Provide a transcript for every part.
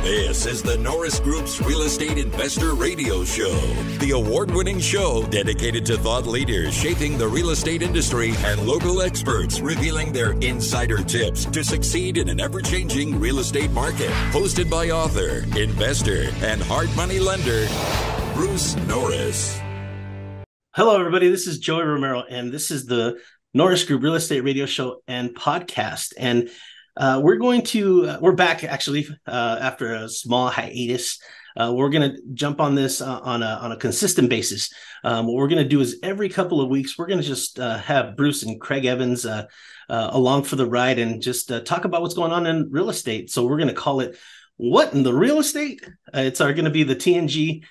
This is the Norris Group's Real Estate Investor Radio Show, the award-winning show dedicated to thought leaders shaping the real estate industry and local experts revealing their insider tips to succeed in an ever-changing real estate market. Hosted by author, investor, and hard money lender, Bruce Norris. Hello, everybody. This is Joey Romero, and this is the Norris Group Real Estate Radio Show and Podcast. And we're back actually after a small hiatus. We're going to jump on this on a consistent basis. What we're going to do is every couple of weeks, we're going to just have Bruce and Craig Evans along for the ride and just talk about what's going on in real estate. So we're going to call it What in the Real Estate? It's going to be the TNG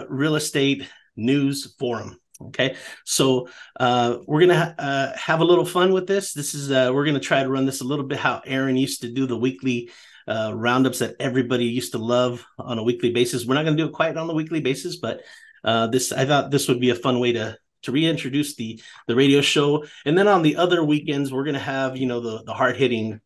Real Estate News Forum. Okay, so we're gonna have a little fun with this. This is we're gonna try to run this a little bit how Aaron used to do the weekly roundups that everybody used to love on a weekly basis. We're not gonna do it quite on the weekly basis, but I thought this would be a fun way to reintroduce the radio show. And then on the other weekends, we're gonna have the hard hitting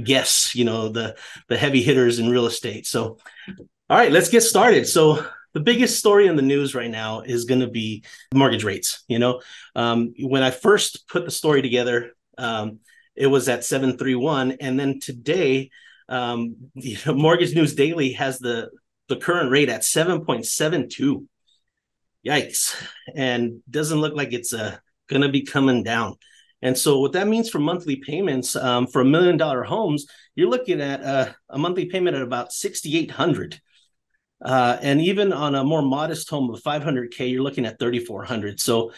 guests, the heavy hitters in real estate. So, all right, let's get started. So. The biggest story in the news right now is going to be mortgage rates. When I first put the story together, it was at 7.31, and then today, Mortgage News Daily has the current rate at 7.72. Yikes! And doesn't look like it's going to be coming down. And so, what that means for monthly payments for $1 million homes, you're looking at a monthly payment at about $6,800. And even on a more modest home of $500K, you're looking at $3,400. So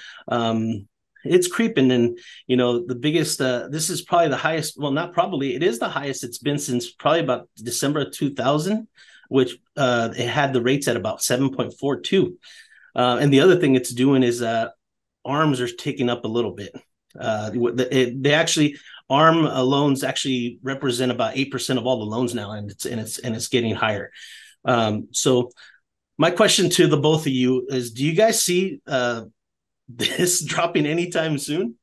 it's creeping. And, the biggest, this is probably the highest. Well, not probably. It is the highest it's been since probably about December of 2000, which it had the rates at about 7.42. And the other thing it's doing is ARMs are taking up a little bit. They actually ARM loans actually represent about 8% of all the loans now, and it's getting higher. So my question to the both of you is, do you guys see this dropping anytime soon?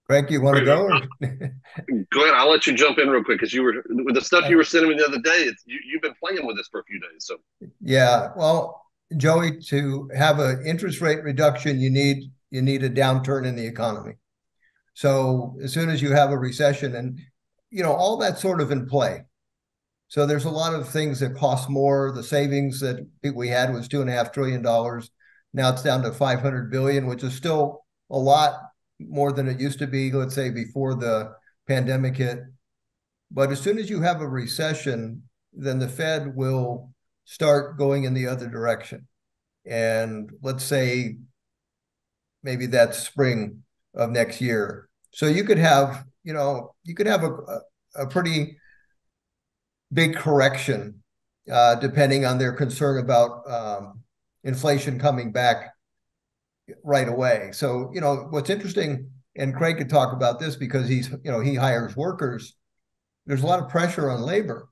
Greg, you want to go? Go ahead. I'll let you jump in real quick because you were with the stuff you were sending me the other day. You've been playing with this for a few days. So yeah, well, Joey, to have an interest rate reduction, you need a downturn in the economy. So as soon as you have a recession, and all that's sort of in play. So there's a lot of things that cost more. The savings that we had was $2.5 trillion. Now it's down to $500 billion, which is still a lot more than it used to be, let's say, before the pandemic hit. But as soon as you have a recession, then the Fed will start going in the other direction. And let's say maybe that's spring of next year. So you could have, a pretty big correction, depending on their concern about inflation coming back right away. So, what's interesting, and Craig could talk about this because he hires workers. There's a lot of pressure on labor,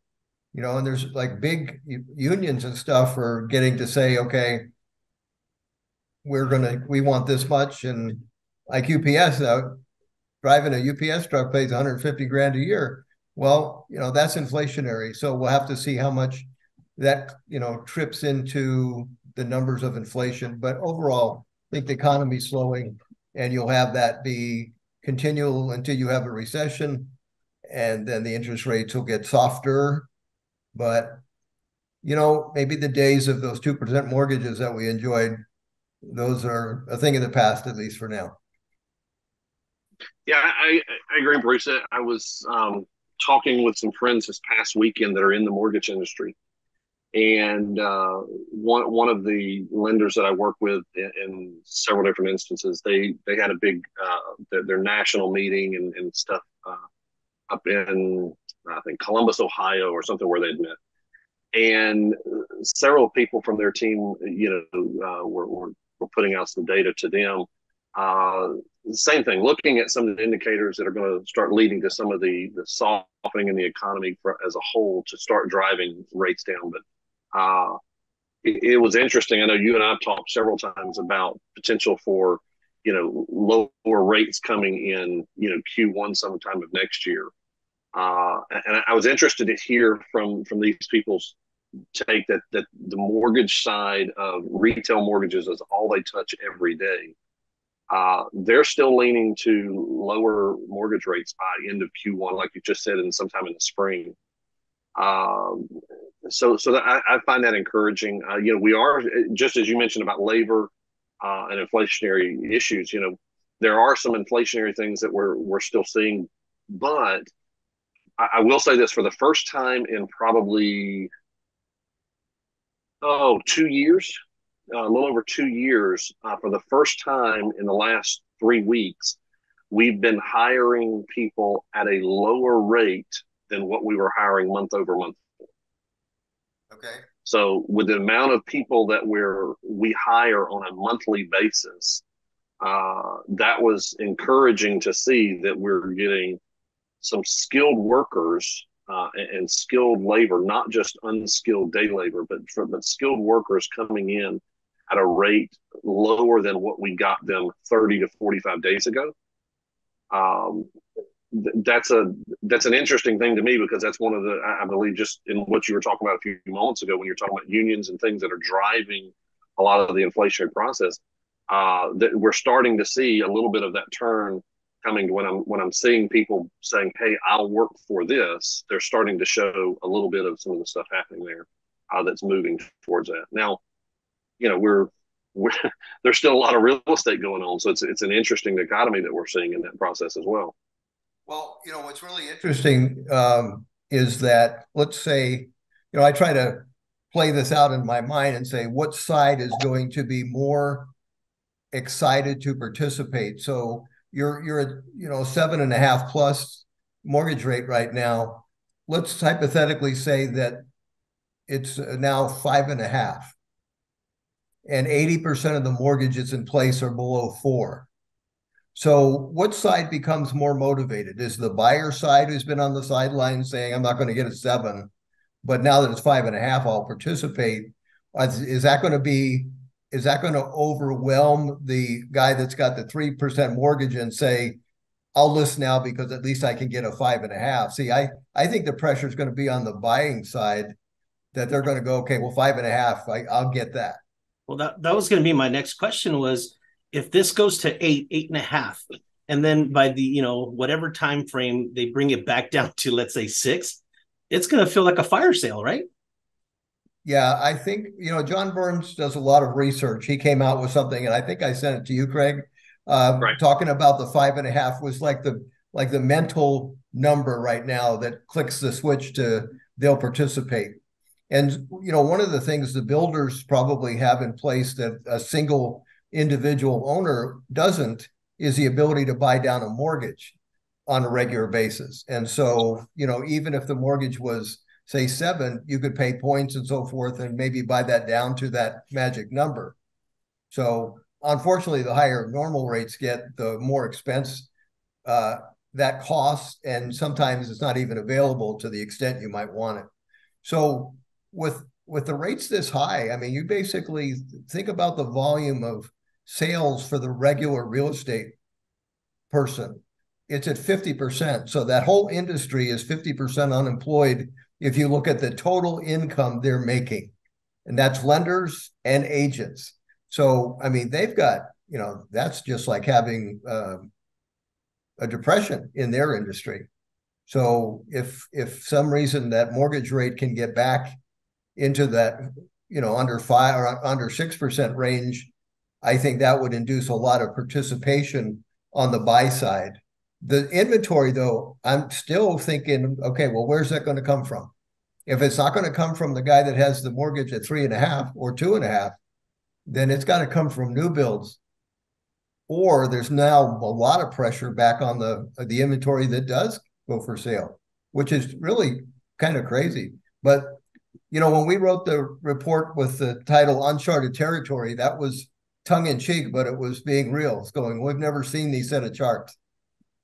and there's like big unions and stuff are getting to say, okay, we want this much. And like UPS, driving a UPS truck pays $150,000 a year. Well, that's inflationary. So we'll have to see how much that, trips into the numbers of inflation. But overall, I think the economy's slowing, and you'll have that be continual until you have a recession, and then the interest rates will get softer. But, maybe the days of those 2% mortgages that we enjoyed, those are a thing of the past, at least for now. Yeah, I agree, Bruce. I was talking with some friends this past weekend that are in the mortgage industry, and one of the lenders that I work with in several different instances, they had a big their national meeting and stuff up in I think Columbus, Ohio, or something where they'd met, and several people from their team, were putting out some data to them. Same thing, looking at some of the indicators that are going to start leading to some of the softening in the economy as a whole to start driving rates down. But it was interesting. I know you and I have talked several times about potential for, lower rates coming in, Q1 sometime of next year. And I was interested to hear from these people's take that the mortgage side of retail mortgages is all they touch every day. They're still leaning to lower mortgage rates by end of Q1, like you just said, and sometime in the spring. So that I find that encouraging. We are, just as you mentioned about labor and inflationary issues. There are some inflationary things that we're still seeing, but I will say this: for the first time in probably 2 years, a little over 2 years, for the first time in the last 3 weeks, we've been hiring people at a lower rate than what we were hiring month over month. Okay. So with the amount of people that we hire on a monthly basis, that was encouraging to see that we're getting some skilled workers and skilled labor, not just unskilled day labor, but skilled workers coming in at a rate lower than what we got them 30 to 45 days ago. That's an interesting thing to me, because that's one of the, I believe, just in what you were talking about a few moments ago when you're talking about unions and things that are driving a lot of the inflationary process, that we're starting to see a little bit of that turn coming when I'm seeing people saying, "Hey, I'll work for this." They're starting to show a little bit of some of the stuff happening there that's moving towards that. Now, we're there's still a lot of real estate going on, so it's an interesting dichotomy that we're seeing in that process as well. Well, what's really interesting is that, let's say, I try to play this out in my mind and say, what side is going to be more excited to participate? So you're at 7.5 plus mortgage rate right now. Let's hypothetically say that it's now 5.5, and 80% of the mortgages in place are below 4. So what side becomes more motivated? Is the buyer side, who's been on the sidelines saying, I'm not going to get a 7, but now that it's 5.5, I'll participate? Is that going to overwhelm the guy that's got the 3% mortgage and say, I'll list now because at least I can get a 5.5? See, I think the pressure is going to be on the buying side, that they're going to go, okay, well, 5.5, I'll get that. Well, that was going to be my next question, was if this goes to 8.5, and then by the, whatever time frame they bring it back down to, let's say 6, it's going to feel like a fire sale, right? Yeah, I think, John Burns does a lot of research. He came out with something, and I think I sent it to you, Craig, Right. talking about the 5.5 was like the mental number right now that clicks the switch to they'll participate. And, one of the things the builders probably have in place that a single individual owner doesn't is the ability to buy down a mortgage on a regular basis. And so, even if the mortgage was, say, 7, you could pay points and so forth and maybe buy that down to that magic number. So unfortunately, the higher normal rates get, the more expense that costs, and sometimes it's not even available to the extent you might want it. So with the rates this high, I mean, you basically think about the volume of sales for the regular real estate person. It's at 50%. So that whole industry is 50% unemployed if you look at the total income they're making. And that's lenders and agents. So, I mean, they've got, that's just like having a depression in their industry. So if some reason that mortgage rate can get back into that, under 5 or under 6% range, I think that would induce a lot of participation on the buy side. The inventory, though, I'm still thinking, okay, well, where's that going to come from? If it's not going to come from the guy that has the mortgage at 3.5 or 2.5, then it's got to come from new builds. Or there's now a lot of pressure back on the inventory that does go for sale, which is really kind of crazy. But, when we wrote the report with the title Uncharted Territory, that was tongue in cheek, but it was being real. It's going, we've never seen these set of charts.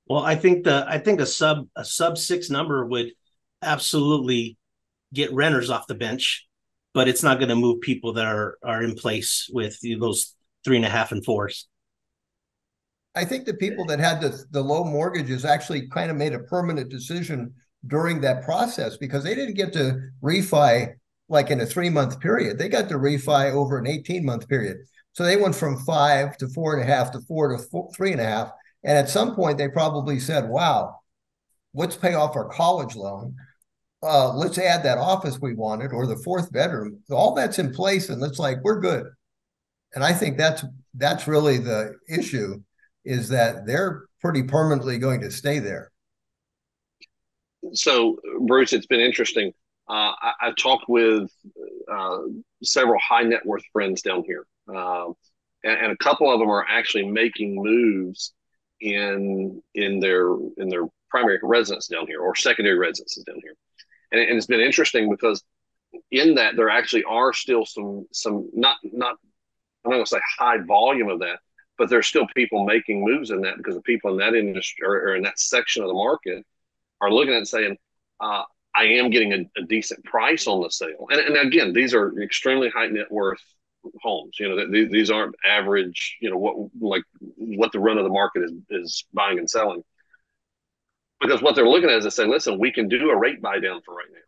Well, I think a sub 6 number would absolutely get renters off the bench, but it's not going to move people that are in place with those 3.5 and 4s. I think the people that had the low mortgages actually kind of made a permanent decision during that process, because they didn't get to refi like in a 3-month period. They got to refi over an 18-month period. So they went from 5 to 4.5 to 4 to 3.5. And at some point, they probably said, wow, let's pay off our college loan. Let's add that office we wanted, or the 4th bedroom. All that's in place, and it's like, we're good. And I think that's really the issue, is that they're pretty permanently going to stay there. So, Bruce, it's been interesting. I've talked with several high net worth friends down here, and a couple of them are actually making moves in their primary residence down here, or secondary residences down here. And it's been interesting because in that there actually are still some not I'm not going to say high volume of that, but there's still people making moves in that, because the people in that industry, or in that section of the market, are looking at it and saying, I am getting a decent price on the sale. And again, these are extremely high net worth homes. These aren't average, what the run of the market is buying and selling. Because what they're looking at is they say, listen, we can do a rate buy down for right now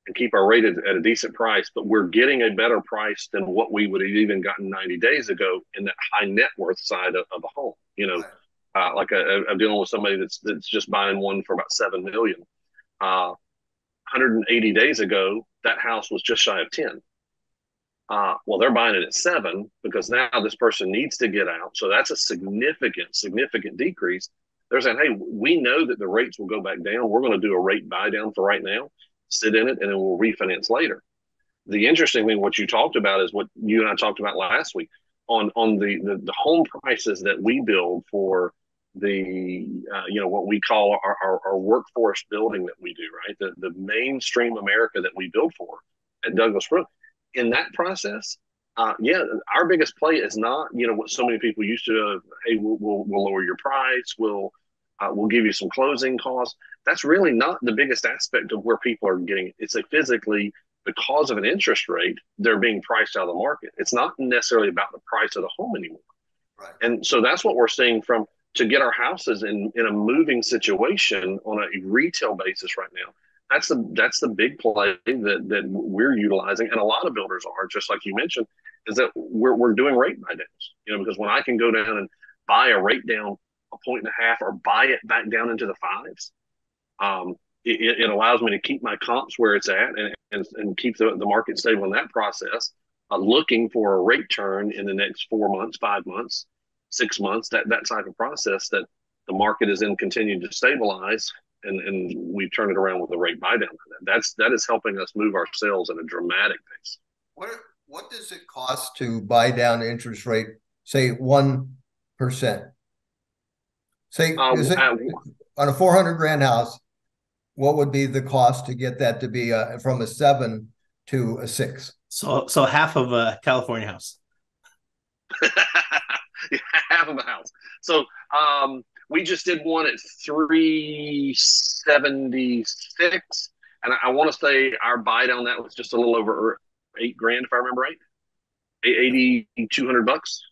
and keep our rate at a decent price, but we're getting a better price than what we would have even gotten 90 days ago in that high net worth side of a home. I'm dealing with somebody that's just buying one for about $7 million. 180 days ago, that house was just shy of 10. Well, they're buying it at 7 because now this person needs to get out. So that's a significant decrease. They're saying, hey, we know that the rates will go back down. We're going to do a rate buy down for right now, sit in it, and then we'll refinance later. The interesting thing, what you talked about, is what you and I talked about last week on the home prices that we build for the what we call our workforce building that we do, right? The mainstream America that we build for at Douglas Brook. In that process, our biggest play is not what so many people used to. Hey, we'll lower your price. We'll give you some closing costs. That's really not the biggest aspect of where people are getting it. It's physically, because of an interest rate, they're being priced out of the market. It's not necessarily about the price of the home anymore. Right. And so that's what we're seeing to get our houses in a moving situation on a retail basis right now. That's the big play that we're utilizing, and a lot of builders are, just like you mentioned, is that we're doing rate buy downs. Because when I can go down and buy a rate down 1.5 or buy it back down into the 5s, it allows me to keep my comps where it's at and keep the market stable in that process. Looking for a rate turn in the next 4 months, 5 months, 6 months, that type of process, that the market is then continuing to stabilize. And we turn it around with a rate buy down. That is helping us move our sales at a dramatic pace. What does it cost to buy down the interest rate, say 1%? Say on a $400,000 house, what would be the cost to get that to be from a 7 to a 6? So half of a California house. Half of a house. So we just did one at 376, and I want to say our buy down that was just a little over $8,000, if I remember right. $8,200.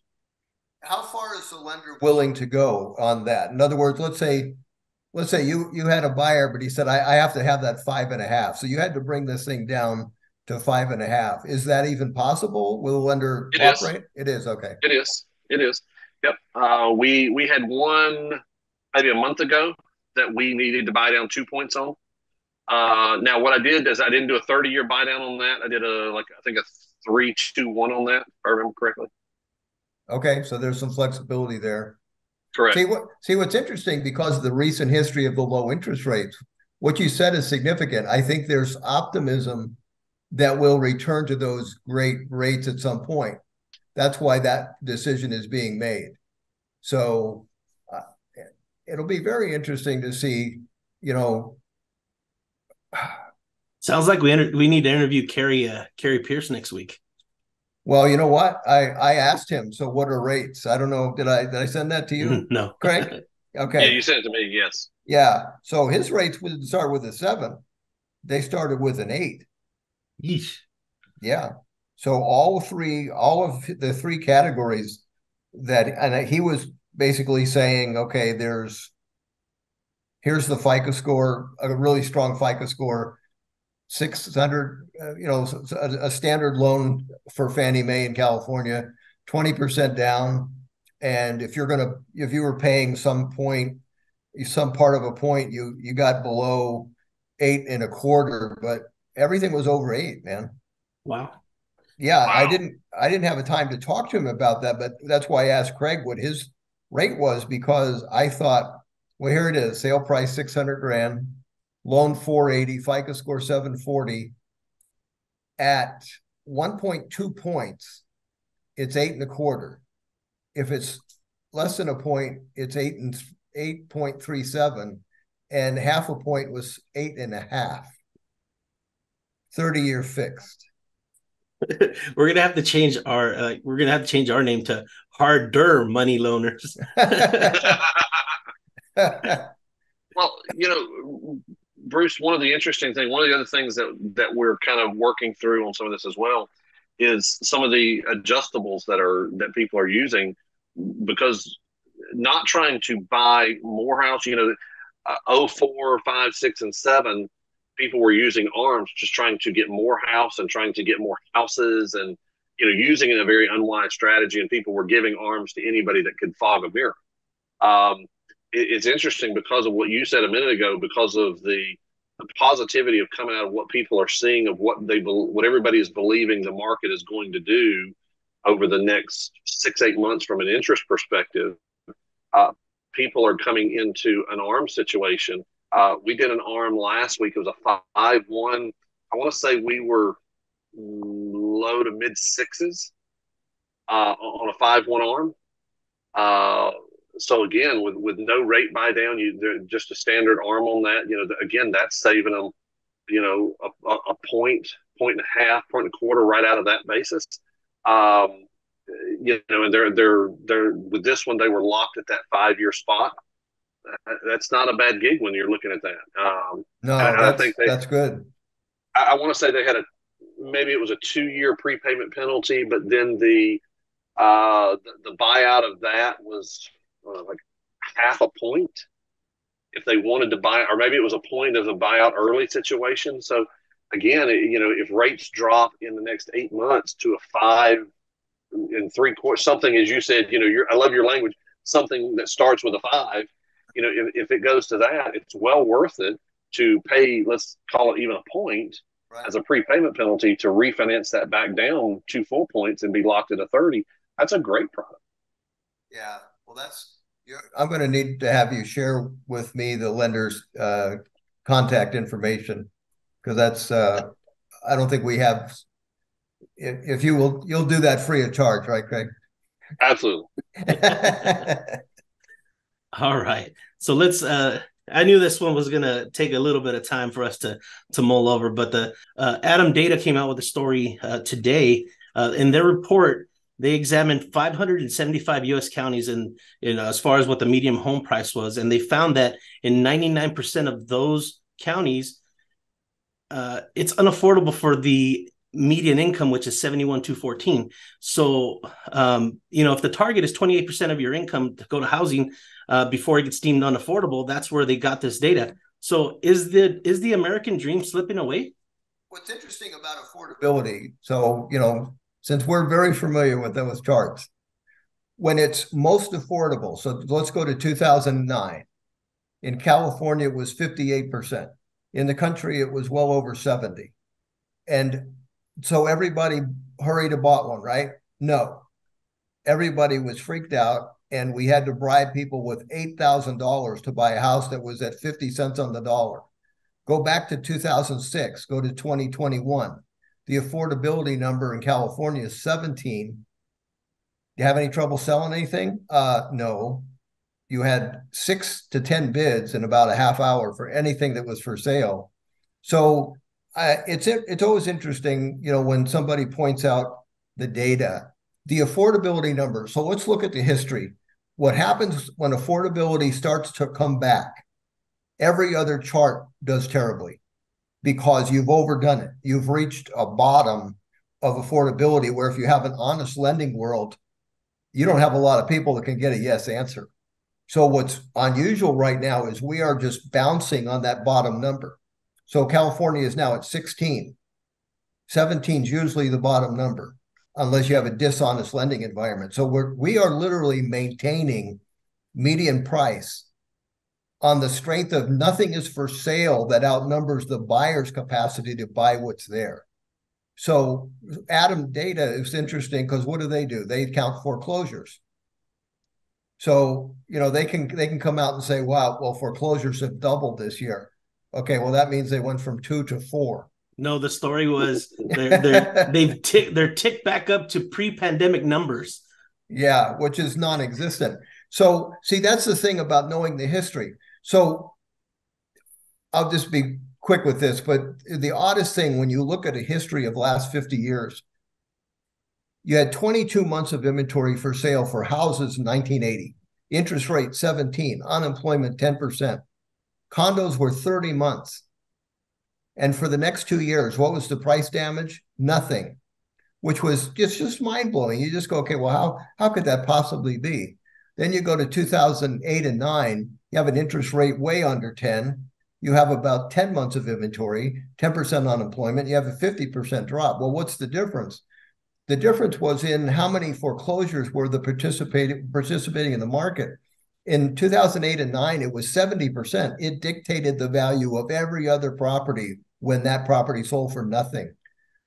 How far is the lender willing to go on that? In other words, let's say you had a buyer, but he said, I have to have that 5.5. So you had to bring this thing down to 5.5. Is that even possible? Will the lender cooperate? It is. Okay. It is. Yep. We had one maybe a month ago that we needed to buy down 2 points on. Now what I did is I didn't do a 30-year buy down on that. I did I think a 3-2-1 on that, if I remember correctly. Okay, so there's some flexibility there. Correct. See what's interesting, because of the recent history of the low interest rates, what you said is significant. I think there's optimism that we'll return to those great rates at some point. That's why that decision is being made. So it'll be very interesting to see, Sounds like we need to interview Carrie Pierce next week. Well, you know what? I asked him, so what are rates? I don't know. Did I send that to you? No. Craig? Okay. Yeah, you sent it to me, yes. Yeah. So his rates would start with a 7. They started with an 8. Yeesh. Yeah. So all of the 3 categories and he was basically saying, okay, there's Here's the FICO score, a really strong FICO score, 600, a standard loan for Fannie Mae in California, 20% down. And if you were paying some part of a point, you got below 8.25, but everything was over 8, man. Wow. Yeah, Wow. I didn't have a time to talk to him about that, but that's why I asked Craig what his rate was, because I thought, well, here it is, sale price 600 grand, loan 480, FICO score 740. At 1.2 points, it's 8.25. If it's less than a point, it's 8.37, and half a point was 8.5. 30-year fixed. We're gonna have to change our name to harder money loaners. Well, Bruce, one of the other things that we're kind of working through on some of this as well is some of the adjustables that people are using, because not trying to buy more house, 04, 5, 6, and 7, people were using ARMs, just trying to get more house and trying to get more houses, and using it in a very unwise strategy, and people were giving ARMs to anybody that could fog a mirror. It's interesting because of what you said a minute ago, because of the positivity of coming out of what people are seeing, of what everybody is believing the market is going to do over the next 6-8 months from an interest perspective. People are coming into an ARM situation. We did an ARM last week. It was a 5-1. I want to say we were low to mid sixes on a 5-1 ARM. So again, with no rate buy down, just a standard ARM on that. Again, that's saving them, a point and a half, point and a quarter right out of that basis. And they're with this one, they were locked at that 5-year spot. That's not a bad gig when you're looking at that. No, I think that's good. I want to say they had maybe it was a 2-year prepayment penalty, but then the buyout of that was like half a point if they wanted to buy, or maybe it was a point of the buyout early situation. So again, if rates drop in the next 8 months to a 5.75, something, as you said, I love your language, something that starts with a 5, if it goes to that, it's well worth it to pay, let's call it even a point, right, as a prepayment penalty to refinance that back down 2 full points and be locked at a 30. That's a great product. Yeah. Well, I'm going to need to have you share with me the lender's contact information, because that's, I don't think we have. If you'll do that free of charge, right, Craig? Absolutely. All right. So let's, I knew this one was going to take a little bit of time for us to mull over, but the Adam Data came out with a story today. In their report, they examined 575 U.S. counties in as far as what the median home price was, and they found that in 99% of those counties, it's unaffordable for the median income, which is $71,214. So, if the target is 28% of your income to go to housing before it gets deemed unaffordable, that's where they got this data. So, is the American dream slipping away? What's interesting about affordability, so since we're very familiar with those charts, when it's most affordable, so let's go to 2009. In California, it was 58%. In the country, it was well over 70%. And so everybody hurried and bought one, right? No. Everybody was freaked out, and we had to bribe people with $8,000 to buy a house that was at 50 cents on the dollar. Go back to 2006, go to 2021. The affordability number in California is 17. Do you have any trouble selling anything? No. You had 6 to 10 bids in about a half hour for anything that was for sale. So it's always interesting, when somebody points out the data, the affordability number. So let's look at the history. What happens when affordability starts to come back? Every other chart does terribly, because you've overdone it. You've reached a bottom of affordability where if you have an honest lending world, you don't have a lot of people that can get a yes answer. So what's unusual right now is we are just bouncing on that bottom number. So California is now at 16. 17 is usually the bottom number, unless you have a dishonest lending environment. So we are literally maintaining median price on the strength of nothing is for sale that outnumbers the buyer's capacity to buy what's there. So Adam data is interesting because what do? They count foreclosures. So, they can come out and say, wow, well, foreclosures have doubled this year. Okay, well, that means they went from 2 to 4. No, the story was they're ticked back up to pre-pandemic numbers. Yeah, which is non-existent. So, see, that's the thing about knowing the history. So I'll just be quick with this, but the oddest thing when you look at a history of the last 50 years, you had 22 months of inventory for sale for houses in 1980, interest rate 17, unemployment 10%. Condos were 30 months. And for the next 2 years, what was the price damage? Nothing, which was just mind-blowing. You just go, okay, well, how could that possibly be? Then you go to 2008 and 9, you have an interest rate way under 10. You have about 10 months of inventory, 10% unemployment. You have a 50% drop. Well, what's the difference? The difference was in how many foreclosures were the participating in the market. In 2008 and 9, it was 70%. It dictated the value of every other property when that property sold for nothing.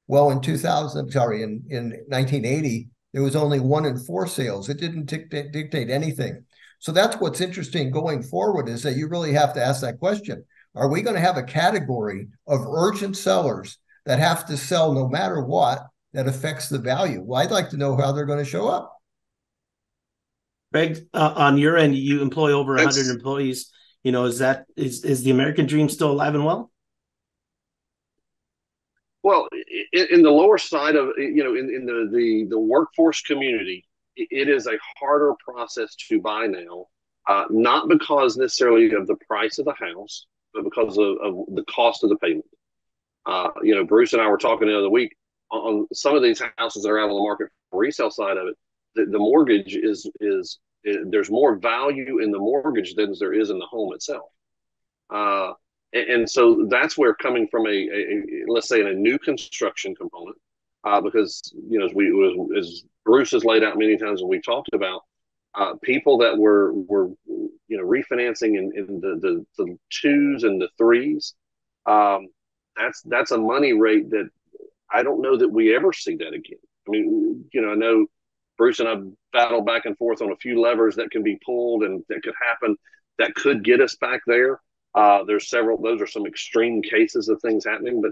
Well, in 1980, there was only 1 in 4 sales. It didn't dictate anything. So that's what's interesting going forward is that you really have to ask that question. Are we going to have a category of urgent sellers that have to sell no matter what that affects the value? Well, I'd like to know how they're going to show up. Greg, on your end, you employ over 100 employees. Is the American dream still alive and well? Well, in the lower side of, in the workforce community, it is a harder process to buy now, not because necessarily of the price of the house, but because of the cost of the payment. Bruce and I were talking the other week on some of these houses that are out on the market for resale side of it. The mortgage is there's more value in the mortgage than there is in the home itself. And so that's where coming from let's say in a new construction component, because as Bruce has laid out many times and we've talked about, people that were refinancing in the 2s and the 3s, that's a money rate that I don't know that we ever see that again. I mean, I know Bruce and I battled back and forth on a few levers that can be pulled and that could happen that could get us back there. There's several; those are some extreme cases of things happening. But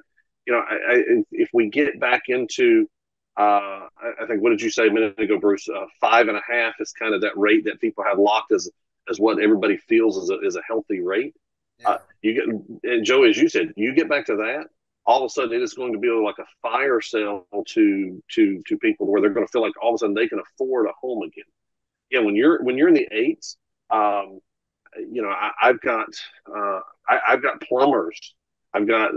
if we get back into, I think, what did you say a minute ago, Bruce? 5.5 is kind of that rate that people have locked as what everybody feels is a healthy rate. Yeah. And Joe, as you said, you get back to that, all of a sudden it is going to be like a fire sale to people where they're going to feel like all of a sudden they can afford a home again. Yeah, when you're in the 8s. I've got plumbers, I've got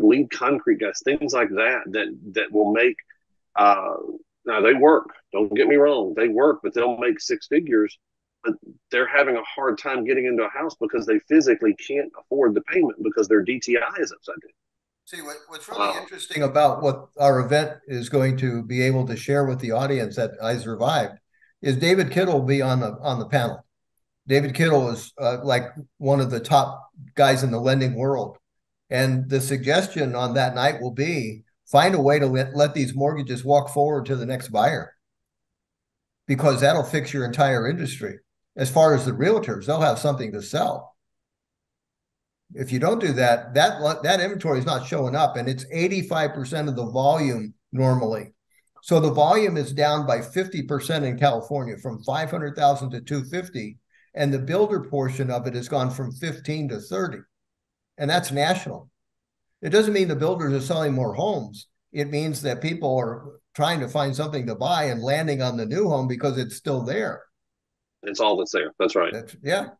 lead concrete guys, things like that will make. Now they work. Don't get me wrong, they work, but they'll make 6 figures. But they're having a hard time getting into a house because they physically can't afford the payment because their DTI is upside down. See, what's really interesting about what our event is going to be able to share with the audience that I survived is David Kittle will be on the panel. David Kittle is like one of the top guys in the lending world. And the suggestion on that night will be find a way to let these mortgages walk forward to the next buyer, because that'll fix your entire industry. As far as the realtors, they'll have something to sell. If you don't do that, that inventory is not showing up, and it's 85% of the volume normally. So the volume is down by 50% in California from 500,000 to 250. And the builder portion of it has gone from 15 to 30. And that's national. It doesn't mean the builders are selling more homes. It means that people are trying to find something to buy and landing on the new home because it's still there. It's all that's there. That's right. Yeah.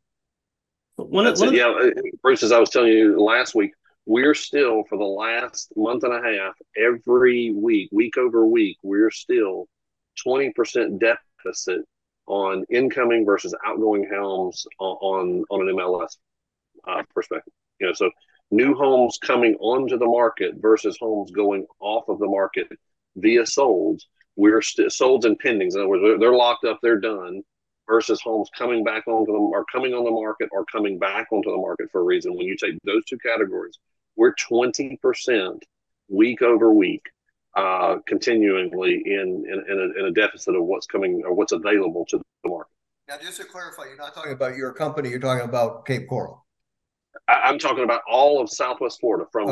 Yeah, Bruce, as I was telling you last week, we're still, for the last month and a half, every week over week, we're still 20% deficit on incoming versus outgoing homes on an MLS perspective. So new homes coming onto the market versus homes going off of the market via solds. We're solds and pendings. In other words, they're locked up, they're done, versus homes coming back onto them, or coming on the market, or coming back onto the market for a reason. When you take those two categories, we're 20% week over week, continually in a deficit of what's coming or what's available to the market. Now, just to clarify, you're not talking about your company, you're talking about Cape Coral. I'm talking about all of Southwest Florida, from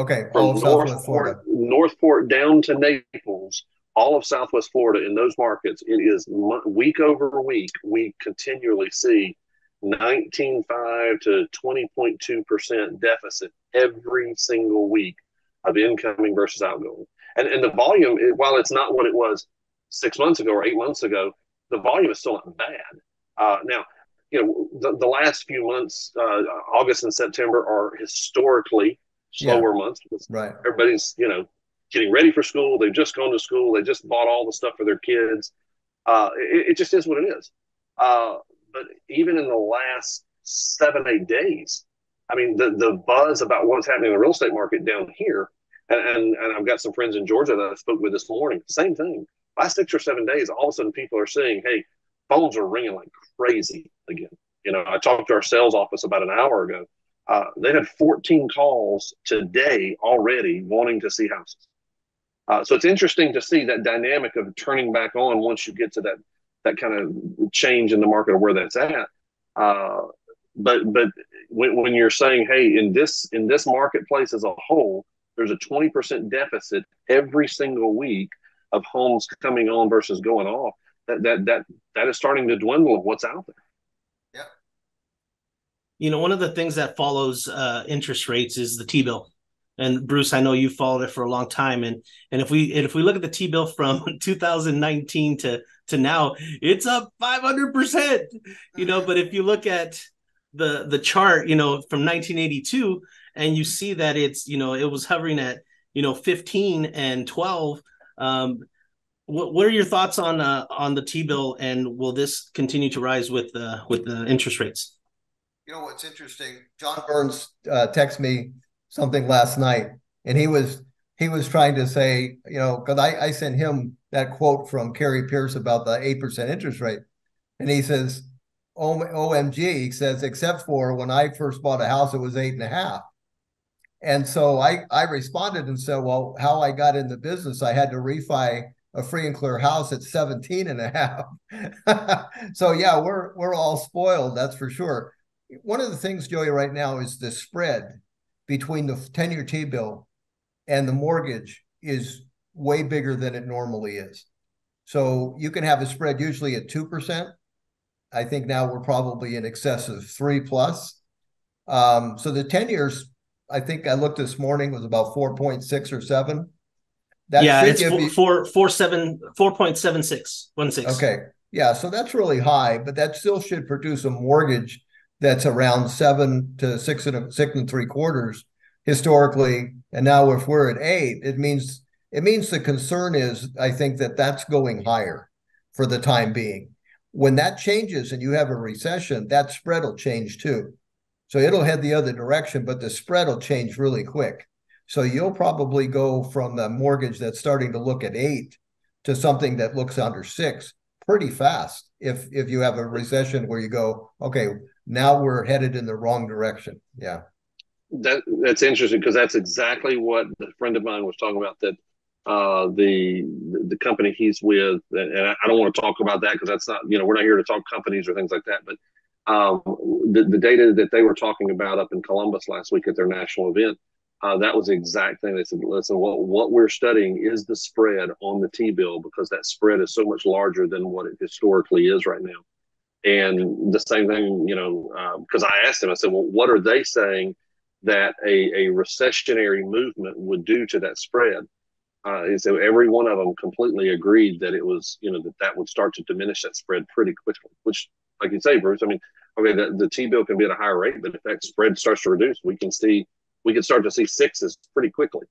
Northport down to Naples, all of Southwest Florida. In those markets, it is week over week, we continually see 19.5 to 20.2% deficit every single week of incoming versus outgoing. And the volume, while it's not what it was 6 months ago or 8 months ago, the volume is still not bad. Now, the last few months, August and September, are historically slower months. Right. Everybody's, getting ready for school. They've just gone to school. They just bought all the stuff for their kids. It just is what it is. But even in the last 7-8 days, I mean, the buzz about what's happening in the real estate market down here, and I've got some friends in Georgia that I spoke with this morning, same thing. Last 6 or 7 days, all of a sudden people are saying, hey, phones are ringing like crazy again. I talked to our sales office about an hour ago. They had 14 calls today already wanting to see houses. So it's interesting to see that dynamic of turning back on once you get to that kind of change in the market of where that's at. But when you're saying, hey, in this marketplace as a whole, there's a 20% deficit every single week of homes coming on versus going off. That is starting to dwindle of what's out there. Yeah. One of the things that follows interest rates is the T-bill. And Bruce, I know you followed it for a long time. And if we look at the T-bill from 2019 to now, it's up 500%. But if you look at the chart, from 1982, and you see that it's, it was hovering at, 15 and 12. What are your thoughts on the T-bill, and will this continue to rise with the interest rates? What's interesting, John Burns texted me something last night, and he was trying to say, because I sent him that quote from Kerry Pierce about the 8% interest rate, and he says, OMG, he says, except for when I first bought a house, it was 8.5. And so I responded and said, well, how I got in the business, I had to refi a free and clear house at 17.5. So yeah, we're all spoiled, that's for sure. One of the things, Joey, right now is the spread between the 10-year T-bill and the mortgage is way bigger than it normally is. So you can have a spread usually at 2%. I think now we're probably in excess of 3+. So the 10 years, I think I looked this morning, was about 4.6 or 7. It's 4.7616. Okay. Yeah. So that's really high, but that still should produce a mortgage that's around 7 to 6.75 historically. And now if we're at 8, it means the concern is, I think, that's going higher for the time being. When that changes and you have a recession, that spread will change too. So it'll head the other direction, but the spread will change really quick. So you'll probably go from the mortgage that's starting to look at 8 to something that looks under 6 pretty fast if you have a recession where you go, okay, now we're headed in the wrong direction. Yeah. That's interesting, because that's exactly what a friend of mine was talking about, that the company he's with, and I don't want to talk about that because that's not, we're not here to talk companies or things like that, but the data that they were talking about up in Columbus last week at their national event, that was the exact thing. They said, listen, what we're studying is the spread on the T-bill, because that spread is so much larger than what it historically is right now. And the same thing, because I asked him, I said, well, what are they saying that a recessionary movement would do to that spread? And so every one of them completely agreed that it was, that would start to diminish that spread pretty quickly, which, like you say, Bruce, I mean, okay, the T-bill can be at a higher rate, but if that spread starts to reduce, we can start to see 6s pretty quickly.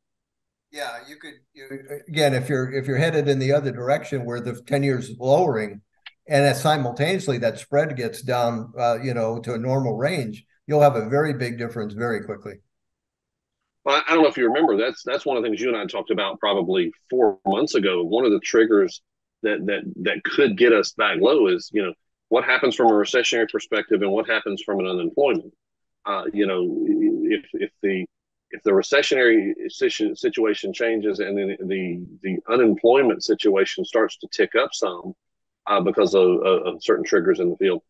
Yeah, you could, again, if you're headed in the other direction where the 10 years is lowering, and that simultaneously that spread gets down, to a normal range, you'll have a very big difference very quickly. Well, I don't know if you remember, that's one of the things you and I talked about probably 4 months ago. One of the triggers that could get us back low is, what happens from a recessionary perspective and what happens from an unemployment. If the recessionary situation changes and then the unemployment situation starts to tick up some because of certain triggers in the field,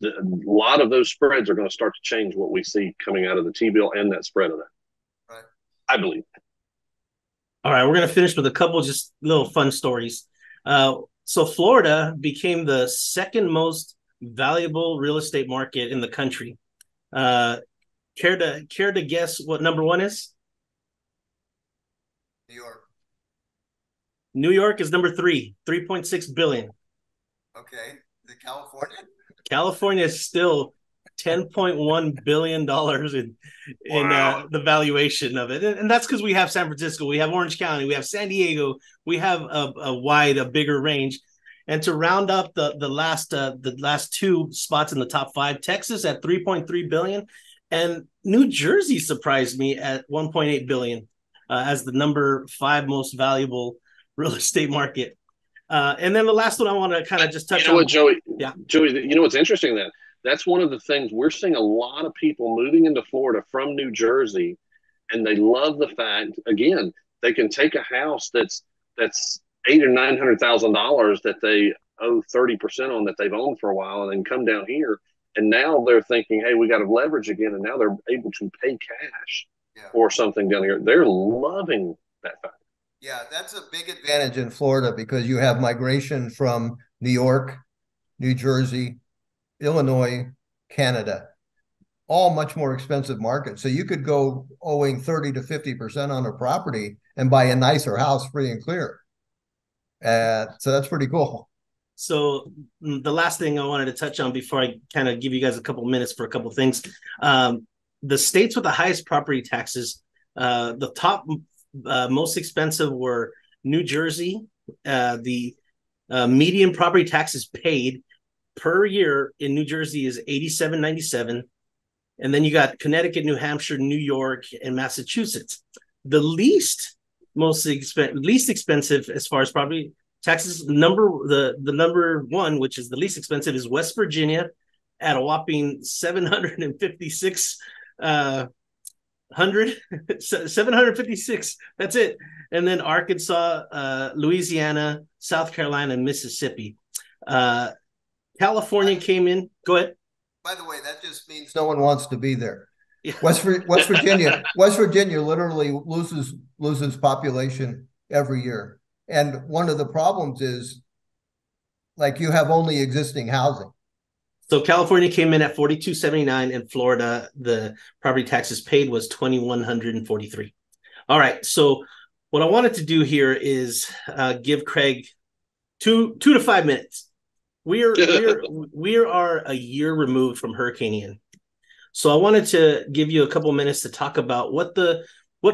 a lot of those spreads are going to start to change what we see coming out of the T-bill and that spread of that. Right. I believe. All right, we're going to finish with a couple just little fun stories. So Florida became the second most valuable real estate market in the country. Care to guess what number one is? New York. New York is number 3.6 billion. Okay. Is it California? California is still $10.1 billion in the valuation of it. And that's because we have San Francisco, we have Orange County, we have San Diego, we have a bigger range. And to round up the last two spots in the top five, Texas at 3.3 billion, and New Jersey surprised me at 1.8 billion as the number 5 most valuable real estate market. And then the last one I want to kind of just touch on. What, Joey? Yeah. Joey, what's interesting that's one of the things we're seeing a lot of people moving into Florida from New Jersey, and they love the fact, again, they can take a house that's $800,000 or $900,000 that they owe 30% on that they've owned for a while, and then come down here, and now they're thinking, hey, we got to leverage again, and now they're able to pay cash or something down here. They're loving that fact. Yeah, that's a big advantage in Florida because you have migration from New York, New Jersey, Illinois, Canada, all much more expensive markets. So you could go owing 30 to 50% on a property and buy a nicer house free and clear. So that's pretty cool. So the last thing I wanted to touch on before I kind of give you guys a couple minutes for a couple things, the states with the highest property taxes, the top most expensive were New Jersey. The median property taxes paid per year in New Jersey is $87.97, and then you got Connecticut, New Hampshire, New York, and Massachusetts. The least expensive as far as property taxes, the number one, which is the least expensive, is West Virginia at a whopping $756. That's it. And then Arkansas, Louisiana, South Carolina, and Mississippi. California came in. Go ahead. By the way, that just means no one wants to be there. Yeah. West Virginia literally loses population every year. And one of the problems is, like, you have only existing housing. So California came in at $42.79, and Florida, the property taxes paid was $2,143. All right. So what I wanted to do here is give Craig two to 5 minutes. We are a year removed from Hurricane Ian. So I wanted to give you a couple minutes to talk about what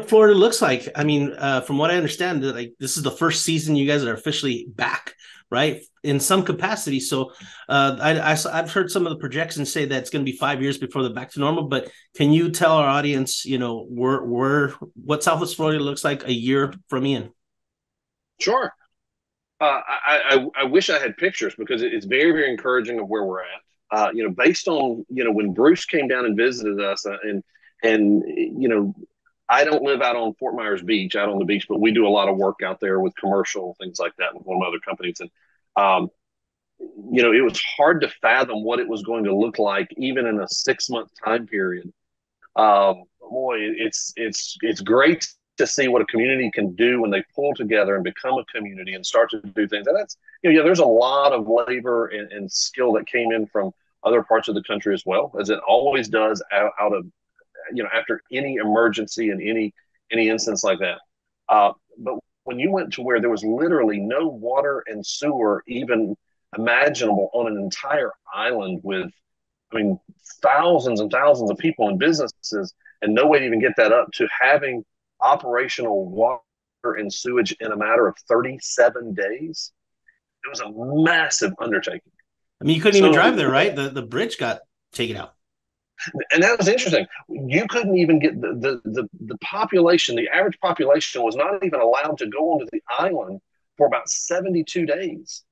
Florida looks like. I mean, from what I understand, this is the first season you guys are officially back, right, in some capacity. So I've heard some of the projections say that it's going to be 5 years before they're back to normal. But can you tell our audience, what Southwest Florida looks like a year from Ian? Sure. I wish I had pictures because it's very, very encouraging of where we're at. Based on, when Bruce came down and visited us and I don't live out on Fort Myers Beach, out on the beach, but we do a lot of work out there with commercial things like that with one of my other companies. And, it was hard to fathom what it was going to look like, even in a 6-month time period. Boy, it's great to see what a community can do when they pull together and become a community and start to do things. And that's, there's a lot of labor and skill that came in from other parts of the country as well, as it always does out of, after any emergency and any instance like that. But when you went to where there was literally no water and sewer even imaginable on an entire island with, thousands and thousands of people and businesses, and no way to even get that up to having operational water and sewage in a matter of 37 days. It was a massive undertaking. I mean, you couldn't even drive there, right? The bridge got taken out. And that was interesting. You couldn't even get the population, the average population was not even allowed to go onto the island for about 72 days.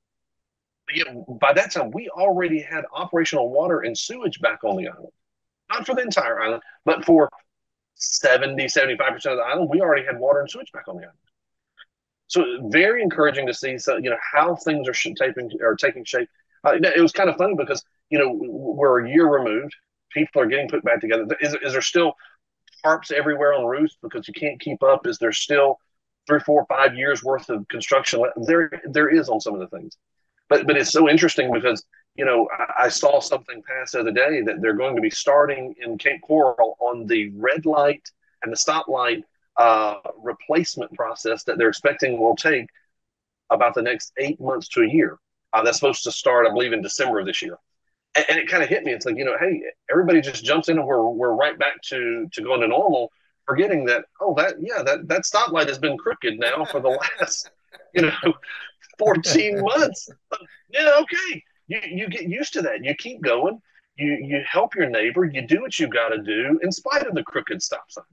But yet, by that time, we already had operational water and sewage back on the island. Not for the entire island, but for 75% of the island, we already had water and sewage back on the island. So very encouraging to see, how things are taking shape. It was kind of funny because, we're a year removed. People are getting put back together. Is there still tarps everywhere on roofs because you can't keep up? Is there still 3, 4, 5 years worth of construction? There is on some of the things, but it's so interesting because I saw something pass the other day that they're going to be starting in Cape Coral on the red light and the stoplight replacement process that they're expecting will take about the next 8 months to a year. That's supposed to start, I believe, in December of this year. And it kind of hit me. It's like, hey, everybody just jumps in and we're right back to going to normal, forgetting that, that stoplight has been crooked now for the last, 14 months. Yeah, okay. You get used to that. You keep going. You help your neighbor. You do what you've got to do in spite of the crooked stop sign.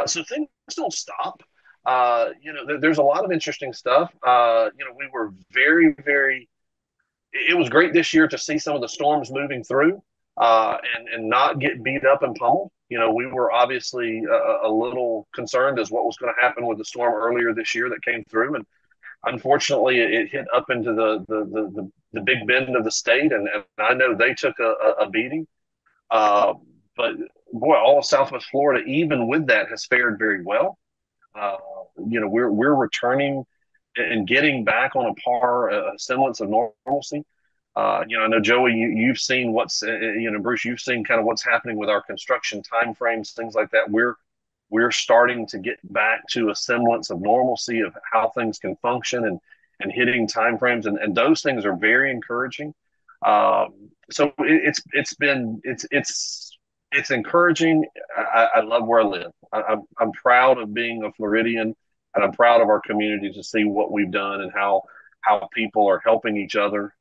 So things don't stop. There's a lot of interesting stuff. We were very, very. It was great this year to see some of the storms moving through and not get beat up and pummeled. We were obviously a little concerned as what was going to happen with the storm earlier this year that came through, and unfortunately, it hit up into the Big Bend of the state, and I know they took a beating. But boy, all of Southwest Florida, even with that, has fared very well. We're returning and getting back on a par, a semblance of normalcy. I know Joey, you've seen Bruce, you've seen kind of what's happening with our construction timeframes, things like that. We're starting to get back to a semblance of normalcy of how things can function and hitting timeframes, and those things are very encouraging. So it's encouraging. I love where I live. I'm proud of being a Floridian, and I'm proud of our community to see what we've done and how people are helping each other.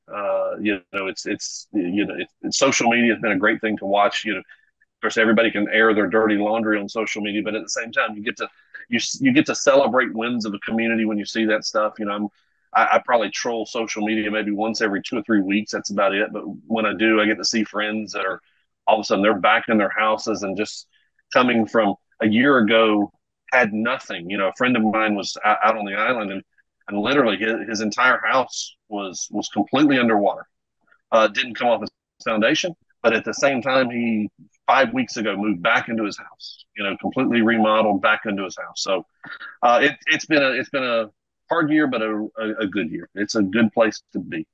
Social media has been a great thing to watch. Of course, everybody can air their dirty laundry on social media, but at the same time, you get to celebrate wins of a community when you see that stuff. I probably troll social media maybe once every 2 or 3 weeks. That's about it. But when I do, I get to see friends that are all of a sudden they're back in their houses and just coming from a year ago had nothing. A friend of mine was out on the island and literally his entire house was completely underwater. Didn't come off his foundation, but at the same time, he 5 weeks ago moved back into his house. Completely remodeled back into his house. So it's been a hard year, but a good year. It's a good place to be.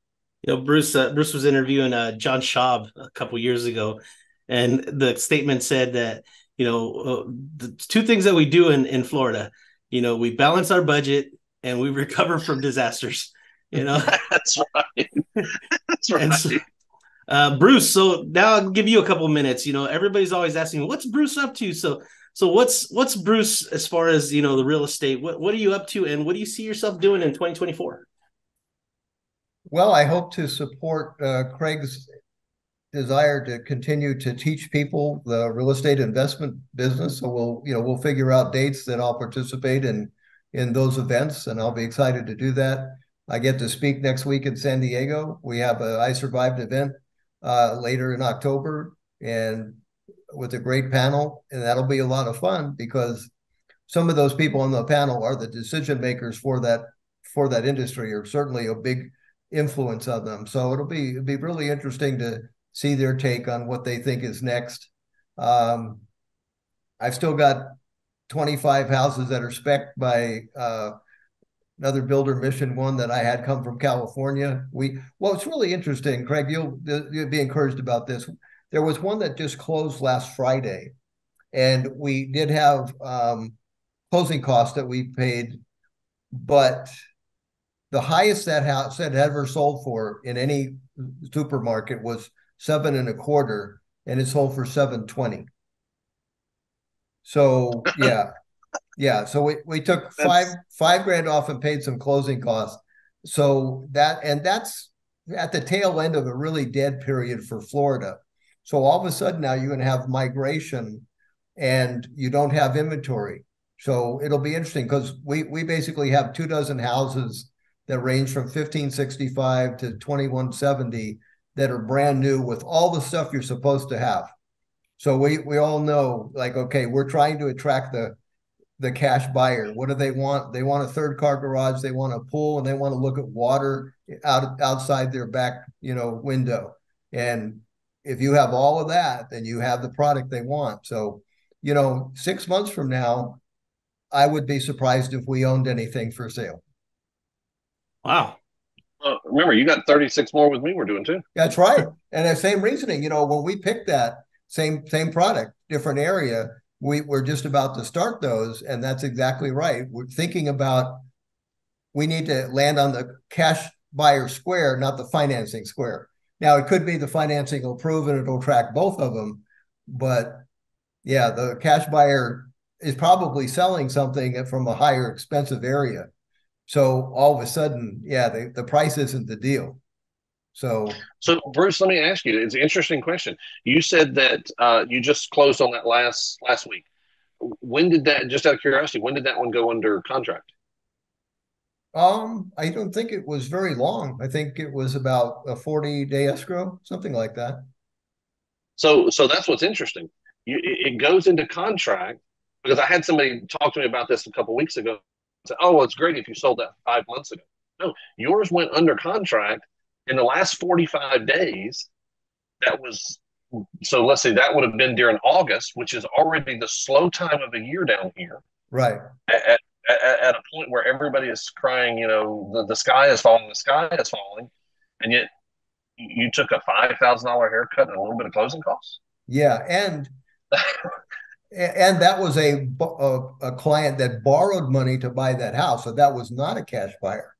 Bruce was interviewing John Schaub a couple years ago, and the statement said that the two things that we do in Florida, we balance our budget and we recover from disasters. That's right. That's right. So, Bruce, so now I'll give you a couple minutes. Everybody's always asking, what's Bruce up to? So what's Bruce as far as the real estate? What are you up to, and what do you see yourself doing in 2024? Well, I hope to support Craig's desire to continue to teach people the real estate investment business. So we'll figure out dates that I'll participate in those events, and I'll be excited to do that. I get to speak next week in San Diego. We have a I Survived event later in October, and with a great panel, and that'll be a lot of fun because some of those people on the panel are the decision makers for that industry, or certainly a big influence on them. So it'll be really interesting to see their take on what they think is next. I've still got 25 houses that are spec'd by another builder, Mission One, that I had come from California. It's really interesting, Craig. You'll be encouraged about this. There was one that just closed last Friday, and we did have closing costs that we paid, but the highest that house had ever sold for in any supermarket was $7.25, and it sold for $7.20. So yeah. So we took $5,000 off and paid some closing costs. So that's at the tail end of a really dead period for Florida. So all of a sudden now you're going to have migration and you don't have inventory. So it'll be interesting because we basically have 24 houses that range from 1565 to 2170 that are brand new with all the stuff you're supposed to have. So we all know, like, okay, we're trying to attract the cash buyer. What do they want? They want a third car garage, they want a pool, and they want to look at water outside their back, window. And if you have all of that, then you have the product they want. So, 6 months from now, I would be surprised if we owned anything for sale. Wow. Remember, you got 36 more with me we're doing too. That's right. And the same reasoning, when we picked that same product, different area, we're just about to start those. And that's exactly right. We're thinking about, we need to land on the cash buyer square, not the financing square. Now, it could be the financing will prove and it'll track both of them. But yeah, the cash buyer is probably selling something from a higher expensive area. So all of a sudden, yeah, the price isn't the deal. So Bruce, let me ask you. It's an interesting question. You said that you just closed on that last week. When did that? Just out of curiosity, when did that one go under contract? I don't think it was very long. I think it was about a 40-day escrow, something like that. So that's what's interesting. It goes into contract because I had somebody talk to me about this a couple of weeks ago. Said, "Oh, well, it's great if you sold that 5 months ago." No, yours went under contract in the last 45 days. That was so. Let's say that would have been during August, which is already the slow time of the year down here. Right. At a point where everybody is crying, the sky is falling, and yet you took a $5,000 haircut and a little bit of closing costs. Yeah, and that was a client that borrowed money to buy that house, so that was not a cash buyer.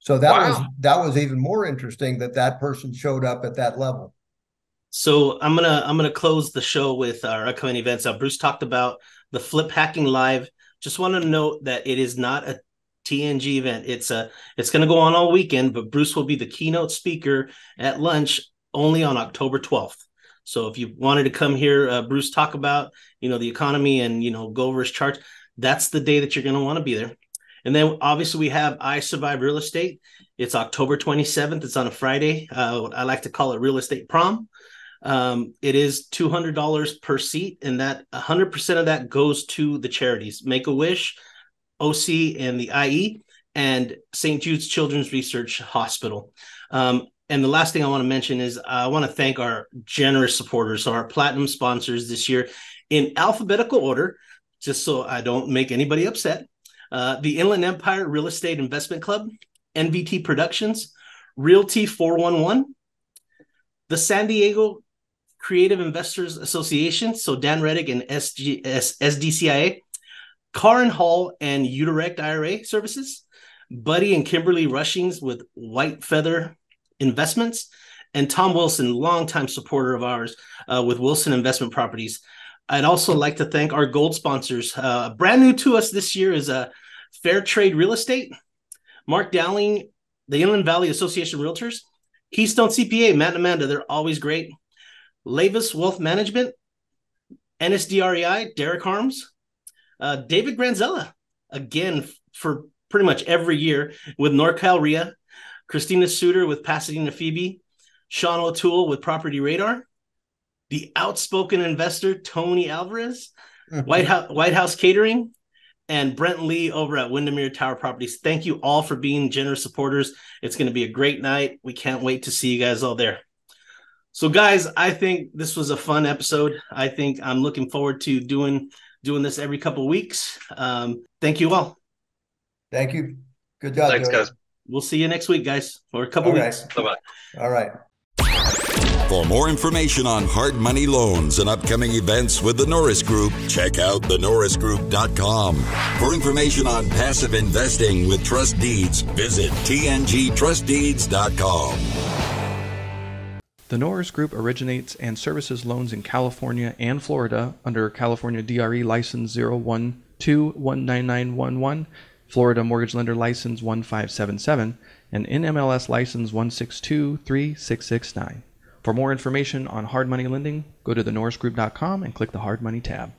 So that was even more interesting that person showed up at that level. So I'm gonna close the show with our upcoming events. Bruce talked about the Flip Hacking Live. Just want to note that it is not a TNG event. It's going to go on all weekend, but Bruce will be the keynote speaker at lunch only on October 12th. So if you wanted to come hear Bruce talk about, the economy and, go over his charts, that's the day that you're going to want to be there. And then obviously we have I Survive Real Estate. It's October 27th. It's on a Friday. I like to call it Real Estate Prom. It is $200 per seat, and that 100% of that goes to the charities, Make-A-Wish, OC, and the IE, and St. Jude's Children's Research Hospital. And the last thing I want to mention is I want to thank our generous supporters, so our platinum sponsors this year in alphabetical order, just so I don't make anybody upset. The Inland Empire Real Estate Investment Club, NVT Productions, Realty 411, the San Diego Creative Investors Association, so Dan Reddick and SDCIA, Carr and Hall and Udirect IRA Services, Buddy and Kimberly Rushings with White Feather Investments, and Tom Wilson, longtime supporter of ours with Wilson Investment Properties. I'd also like to thank our gold sponsors. Brand new to us this year is Fair Trade Real Estate, Mark Dowling, the Inland Valley Association Realtors, Keystone CPA, Matt and Amanda, they're always great. Lavis Wealth Management, NSDREI, Derek Harms, David Granzella, again, for pretty much every year with NorCal RIA, Christina Suter with Pasadena Phoebe, Sean O'Toole with Property Radar, the outspoken investor, Tony Alvarez, White House Catering, and Brent Lee over at Windermere Tower Properties. Thank you all for being generous supporters. It's going to be a great night. We can't wait to see you guys all there. So guys, I think this was a fun episode. I think I'm looking forward to doing this every couple of weeks. Thank you all. Thank you. Good job. Thanks, guys. We'll see you next week, guys, or a couple weeks. Bye-bye. All right. For more information on hard money loans and upcoming events with the Norris Group, check out thenorrisgroup.com. For information on passive investing with trust deeds, visit tngtrustdeeds.com. The Norris Group originates and services loans in California and Florida under California DRE License 012-19911, Florida Mortgage Lender License 1577, and NMLS License 1623669. For more information on hard money lending, go to thenorrisgroup.com and click the Hard Money tab.